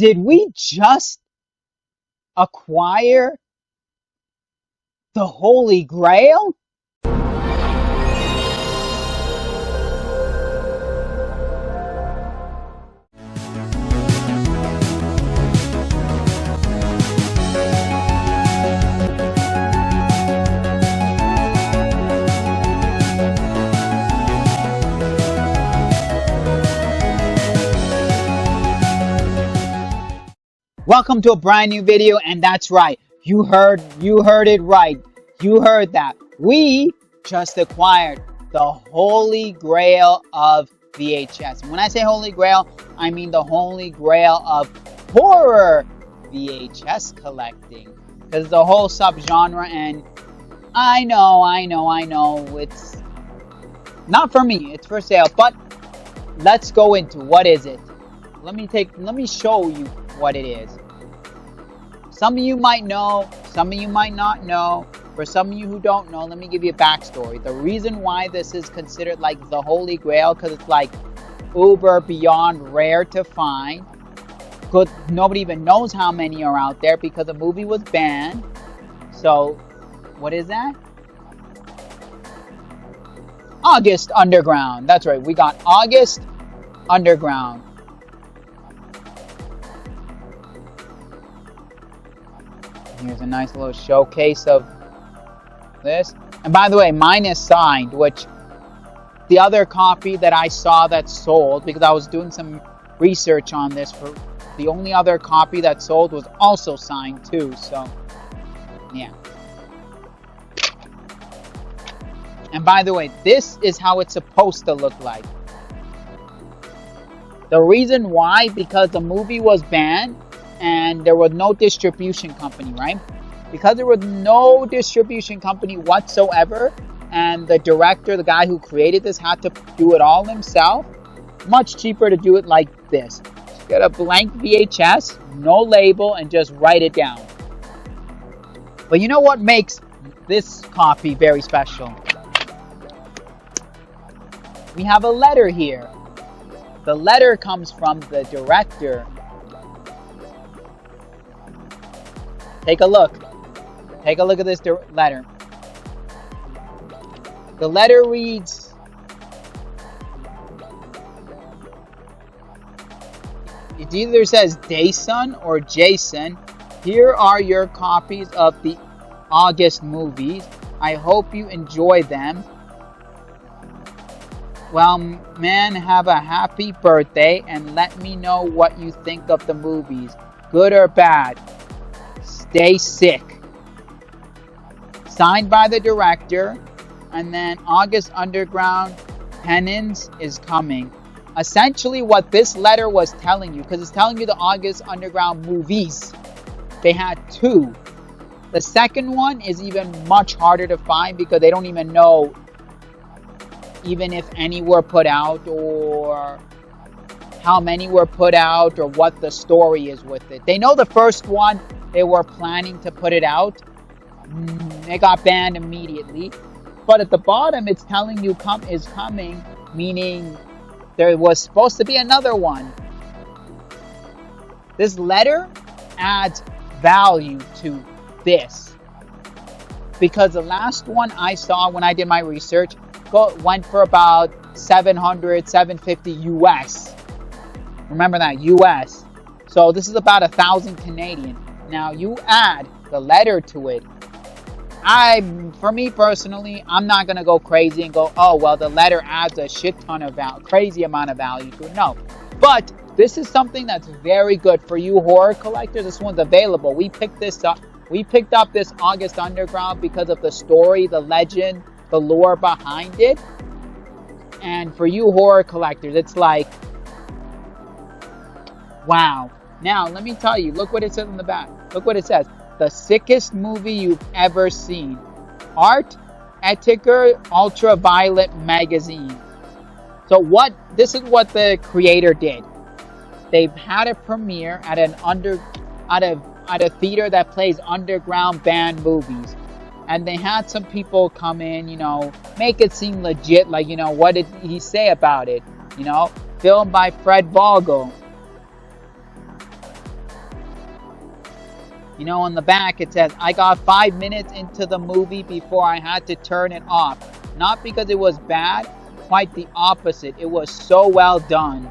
Did we just acquire the Holy Grail? Welcome to a brand new video, and that's right. You heard it right. You heard that. We just acquired the Holy Grail of VHS. And when I say Holy Grail, I mean the Holy Grail of horror VHS collecting. Because it's a whole subgenre, and I know, it's not for me, it's for sale. But let's go into what is it. Let me show you what it is. Some of you might know, some of you might not know. For some of you who don't know, let me give you a backstory. The reason why this is considered like the Holy Grail, because it's like uber beyond rare to find. Because nobody even knows how many are out there because the movie was banned. So, what is that? August Underground. That's right, we got August Underground. Here's a nice little showcase of this. And by the way, mine is signed, which the other copy that I saw that sold, because I was doing some research on this, for the only other copy that sold was also signed too. So, yeah. And by the way, this is how it's supposed to look like. The reason why, because the movie was banned, and there was no distribution company, right? Because there was no distribution company whatsoever, and the director, the guy who created this, had to do it all himself. Much cheaper to do it like this. Just get a blank VHS, no label, and just write it down. But you know what makes this copy very special? We have a letter here. The letter comes from the director. Take a look. Take a look at this letter. The letter reads, it either says Jason or Jason. Here are your copies of the August movies. I hope you enjoy them. Well, man, have a happy birthday and let me know what you think of the movies, good or bad. Stay sick. Signed by the director. And then August Underground Penance is coming. Essentially what this letter was telling you, because it's telling you the August Underground movies. They had two. The second one is even much harder to find because they don't even know even if any were put out, or how many were put out, or what the story is with it. They know the first one, they were planning to put it out. It got banned immediately. But at the bottom, it's telling you is coming, meaning there was supposed to be another one. This letter adds value to this. Because the last one I saw when I did my research went for about $700, $750 US. Remember that, US. So this is about 1,000 Canadian. Now you add the letter to it. For me personally, I'm not gonna go crazy and go, oh well, the letter adds a shit ton of value, crazy amount of value to it. No, but this is something that's very good for you horror collectors. This one's available. We picked this up. We picked up this August Underground because of the story, the legend, the lore behind it. And for you horror collectors, it's like, wow. Now, let me tell you, look what it says on the back. Look what it says. The sickest movie you've ever seen. Art Ettinger Ultraviolet Magazine. So this is what the creator did. They had a premiere at a theater that plays underground band movies. And they had some people come in, make it seem legit, like, what did he say about it? Filmed by Fred Vogel. You know, on the back it says, I got 5 minutes into the movie before I had to turn it off. Not because it was bad, quite the opposite. It was so well done.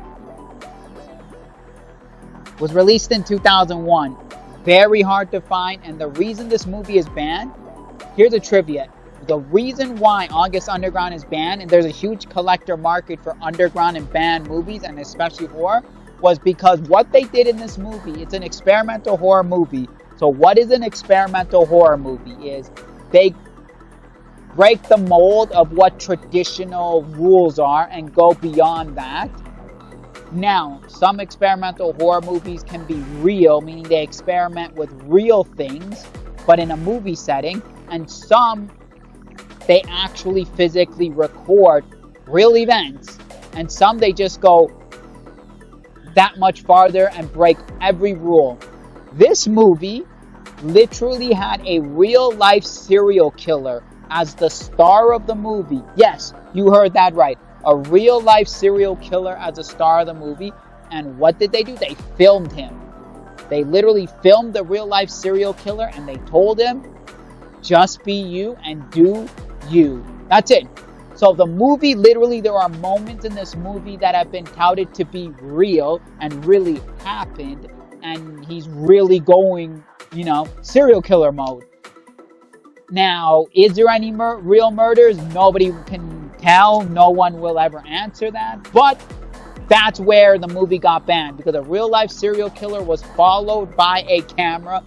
Was released in 2001. Very hard to find, and the reason this movie is banned, here's a trivia. The reason why August Underground is banned, and there's a huge collector market for underground and banned movies, and especially horror, was because what they did in this movie, it's an experimental horror movie. So what is an experimental horror movie? Is they break the mold of what traditional rules are and go beyond that. Now, some experimental horror movies can be real, meaning they experiment with real things, but in a movie setting, and some they actually physically record real events, and some they just go that much farther and break every rule. This movie literally had a real life serial killer as the star of the movie. Yes, you heard that right. A real life serial killer as a star of the movie. And what did they do? They filmed him. They literally filmed the real life serial killer and they told him, just be you and do you. That's it. So the movie, literally, there are moments in this movie that have been touted to be real and really happened. And he's really going, serial killer mode. Now, is there any real murders? Nobody can tell. No one will ever answer that. But that's where the movie got banned, because a real life serial killer was followed by a camera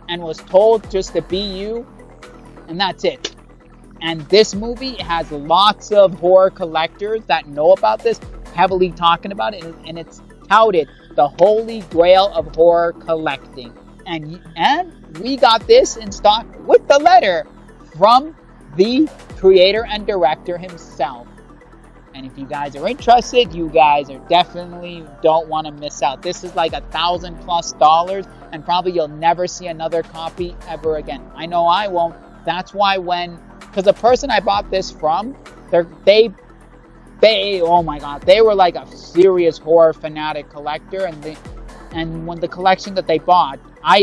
and was told just to be you, and that's it. And this movie has lots of horror collectors that know about this, heavily talking about it, and it's touted the holy grail of horror collecting. And we got this in stock with the letter from the creator and director himself. And if you guys are interested, you guys are definitely don't want to miss out. This is like $1,000+ and probably you'll never see another copy ever again. I know I won't. That's why because the person I bought this from, they oh my god, they were like a serious horror fanatic collector, and when the collection that they bought, I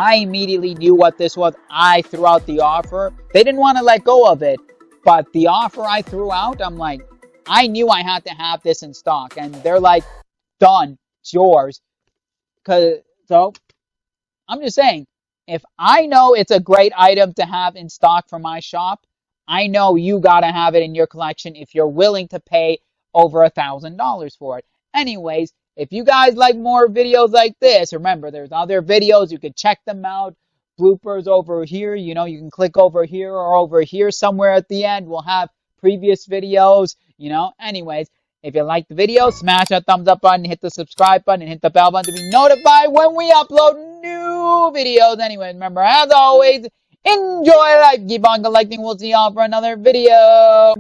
immediately knew what this was. I threw out the offer. They didn't want to let go of it, but the offer I threw out, I'm like, I knew I had to have this in stock, and they're like, done, it's yours. So I'm just saying, if I know it's a great item to have in stock for my shop, I know you gotta have it in your collection if you're willing to pay over $1,000 for it. Anyways, if you guys like more videos like this, remember there's other videos, you can check them out. Bloopers over here, you can click over here or over here somewhere at the end. We'll have previous videos, Anyways, if you like the video, smash that thumbs up button, hit the subscribe button, and hit the bell button to be notified when we upload new videos. Anyways, remember, as always, enjoy life, keep on collecting. We'll see y'all for another video.